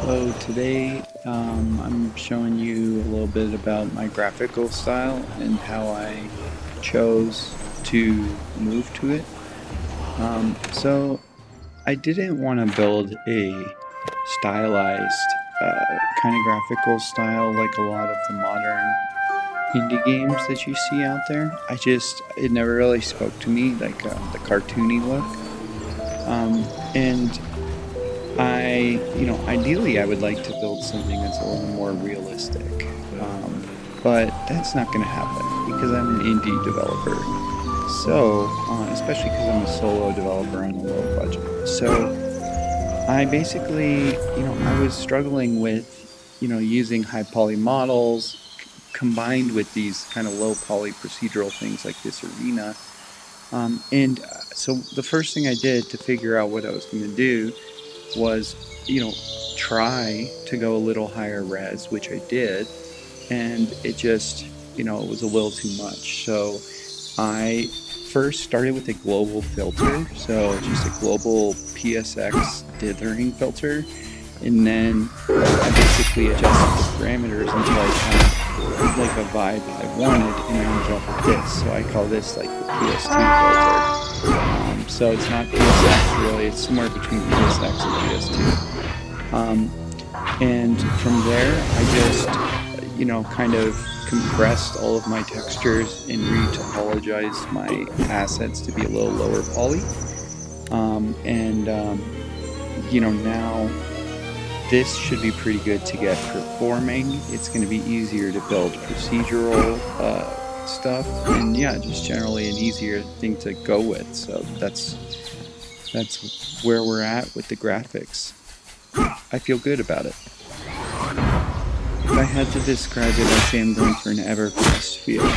So today I'm showing you a little bit about my graphical style and how I chose to move to it. So I didn't want to build a stylized kind of graphical style like a lot of the modern indie games that you see out there. It never really spoke to me, like the cartoony look. And ideally, I would like to build something that's a little more realistic, but that's not going to happen because I'm an indie developer. So, especially because I'm a solo developer on a low budget. So, I basically, I was struggling with, using high poly models combined with these kind of low poly procedural things like this arena. So the first thing I did to figure out what I was going to do was, try to go a little higher res, which I did, and it just, it was a little too much. So I first started with a global filter, so just a global PSX dithering filter, and then I basically adjusted the parameters until I found like a vibe I wanted, and I ended up with this. So I call this like the PS2 filter. So it's not PSX really, it's somewhere between PSX and PS2. And from there, I just, kind of compressed all of my textures and retopologized my assets to be a little lower poly. Now this should be pretty good to get performing. It's going to be easier to build procedural stuff, and yeah, just generally an easier thing to go with. So that's where we're at with the graphics. I feel good about it. If I had to describe it, I'd say I'm going for an Everquest feel.